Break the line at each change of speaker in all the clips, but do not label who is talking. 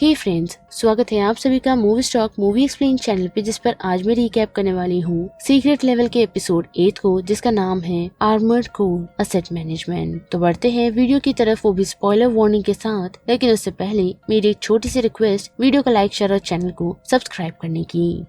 हे friends, स्वागत है आप सभी का movie stock movie explain channel पे, जिस पर आज मैं रिकैप करने वाली हूँ सीक्रेट लेवल के एपिसोड 8 को, जिसका नाम है आर्मर्ड कोर असेट मैनेजमेंट। तो बढ़ते हैं वीडियो की तरफ, वो भी स्पॉइलर वार्निंग के साथ। लेकिन उससे पहले मेरी एक छोटी सी रिक्वेस्ट, वीडियो को लाइक शेयर और चैनल को सब्सक्राइब करने की।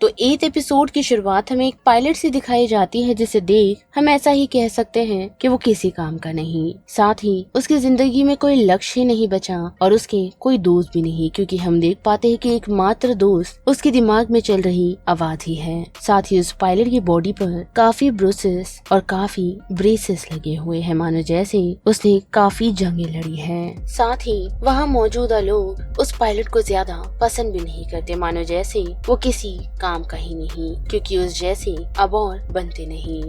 तो 8th एपिसोड की शुरुआत हमें एक पायलट से दिखाई जाती है, जिसे देख हम ऐसा ही कह सकते हैं कि वो किसी काम का नहीं। साथ ही उसकी जिंदगी में कोई लक्ष्य ही नहीं बचा और उसके कोई दोस्त भी नहीं, क्योंकि हम देख पाते हैं कि एकमात्र दोस्त उसके दिमाग में चल रही आवाज ही है। साथ ही उस पायलट की बॉडी पर काफी ब्रूसेस और काफी ब्रेसेस लगे हुए हैं, मानो जैसे उसने काफी जंगें लड़ी है। साथ ही वहाँ मौजूदा लोग उस पायलट को ज्यादा पसंद भी नहीं करते, मानो जैसे वो किसी काम का ही नहीं, क्योंकि उस जैसे अब और बनते नहीं।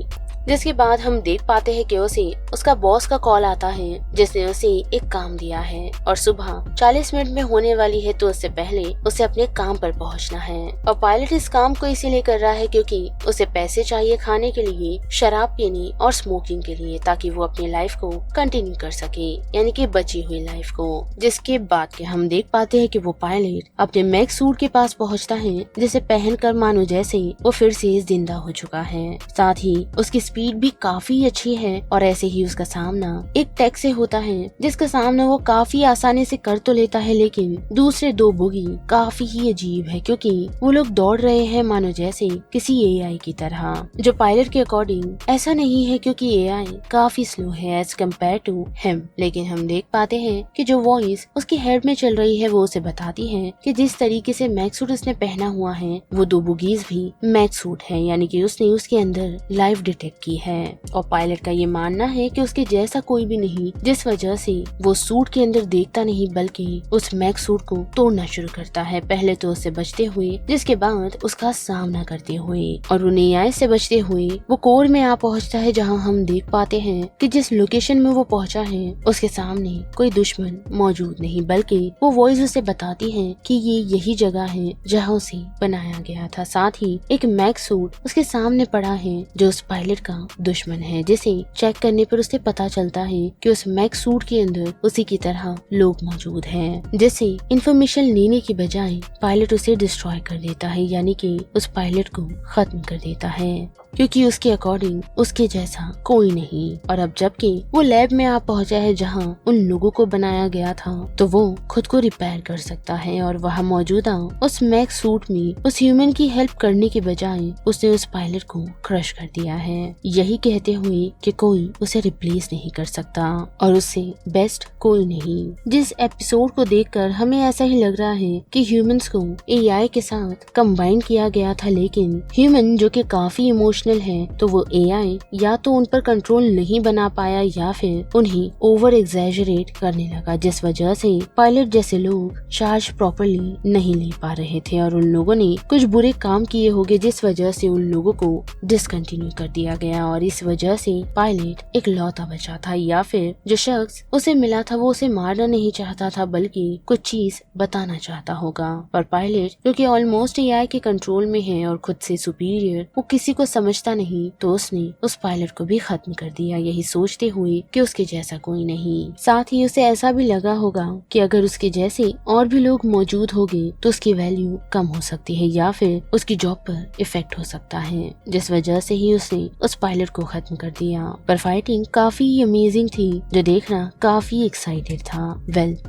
जिसके बाद हम देख पाते हैं कि उसे उसका बॉस का कॉल आता है, जिसने उसे एक काम दिया है और सुबह 40 मिनट में होने वाली है, तो उससे पहले उसे अपने काम पर पहुंचना है। और पायलट इस काम को इसीलिए कर रहा है क्योंकि उसे पैसे चाहिए खाने के लिए, शराब पीने और स्मोकिंग के लिए, ताकि वो अपनी लाइफ को कंटिन्यू कर सके, यानी कि बची हुई लाइफ को। जिसके बाद के हम देख पाते हैं कि वो पायलट अपने मैक्स सूट के पास पहुँचता है, जिसे पहनकर मानो जैसे वो फिर से जिंदा हो चुका है। साथ ही उसकी स्पीड भी काफी अच्छी है और ऐसे ही उसका सामना एक टैक से होता है, जिसका सामना वो काफी आसानी से कर तो लेता है, लेकिन दूसरे दो बोगी काफी ही अजीब है, क्योंकि वो लोग दौड़ रहे हैं मानो जैसे किसी एआई की तरह। जो पायलट के अकॉर्डिंग ऐसा नहीं है, क्योंकि एआई काफी स्लो है एज कम्पेयर टू हिम। लेकिन हम देख पाते हैं कि जो वॉइस उसके हेड में चल रही है वो उसे बताती है कि जिस तरीके से मैक्स सूट उसने पहना हुआ है, वो दो बोगीज भी मैक्स सूट है, यानी कि उसने उसके अंदर लाइफ डिटेक्ट की है। और पायलट का ये मानना है कि उसके जैसा कोई भी नहीं, जिस वजह से वो सूट के अंदर देखता नहीं बल्कि उस मैक्स सूट को तोड़ना शुरू करता है, पहले तो उससे बचते हुए, जिसके बाद उसका सामना करते हुए। और उन्हें एआई से बचते हुए वो कोर में आ पहुंचता है, जहां हम देख पाते हैं कि जिस लोकेशन में वो पहुंचा है उसके सामने कोई दुश्मन मौजूद नहीं, बल्कि वो वॉइस उसे बताती है कि ये यही जगह है जहाँ उसे बनाया गया था। साथ ही एक मैक्स सूट उसके सामने पड़ा है जो उस पायलट का दुश्मन है, जिसे चेक करने पर उसे पता चलता है कि उस मैक्स सूट के अंदर उसी की तरह लोग मौजूद हैं। जिसे इंफॉर्मेशन लेने की बजाय पायलट उसे डिस्ट्रॉय कर देता है, यानी कि उस पायलट को खत्म कर देता है, क्योंकि उसके अकॉर्डिंग उसके जैसा कोई नहीं। और अब जबकि वो लैब में आ पहुंचा है जहां उन लोगों को बनाया गया था, तो वो खुद को रिपेयर कर सकता है। और वहां मौजूदा उस मैक्स सूट में उस ह्यूमन की हेल्प करने के बजाय उसने उस पायलट को क्रश कर दिया है, यही कहते हुए कि कोई उसे रिप्लेस नहीं कर सकता और उससे बेस्ट कोई नहीं। जिस एपिसोड को देखकर हमें ऐसा ही लग रहा है कि ह्यूमंस को एआई के साथ कंबाइन किया गया था, लेकिन ह्यूमन जो कि काफी इमोशनल है, तो वो एआई या तो उन पर कंट्रोल नहीं बना पाया या फिर उन्हें ओवर एग्जैजरेट करने लगा, जिस वजह से पायलट जैसे लोग चार्ज प्रॉपर्ली नहीं ले पा रहे थे और उन लोगों ने कुछ बुरे काम किए होंगे, जिस वजह से उन लोगों को डिसकंटिन्यू कर दिया गया। और इस वजह से पायलट एक लौता बचा था, या फिर जो शख्स उसे मिला था वो उसे मारना नहीं चाहता था, बल्कि कुछ चीज बताना चाहता होगा। पर पायलट जो कि ऑलमोस्ट एआई के कंट्रोल में है और खुद से सुपीरियर, वो किसी को समझता नहीं, तो उसने उस पायलट को भी खत्म कर दिया, यही सोचते हुए कि उसके जैसा कोई नहीं। साथ ही उसे ऐसा भी लगा होगा कि अगर उसके जैसे और भी लोग मौजूद होंगे तो उसकी वैल्यू कम हो सकती है या फिर उसकी जॉब पर इफेक्ट हो सकता है, जिस वजह से ही उसने उस पायलट को खत्म कर दिया। पर फाइटिंग काफी अमेजिंग थी, जो देखना काफी एक्साइटेड था।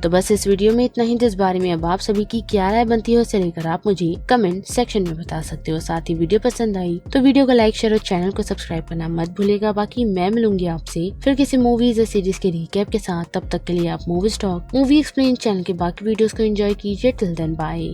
तो बस इस वीडियो में इतना ही। इस बारे में अब आप सभी की क्या राय बनती है उसे लेकर आप मुझे कमेंट सेक्शन में बता सकते हो। साथ ही वीडियो पसंद आई तो वीडियो को लाइक शेयर और चैनल को सब्सक्राइब करना मत भूलेगा। बाकी मैं मिलूंगी आपसे फिर किसी मूवीज या सीरीज के रिकैप के साथ। तब तक के लिए आप movie stock movie explain channel के बाकी वीडियोस को एंजॉय कीजिए। Till then bye.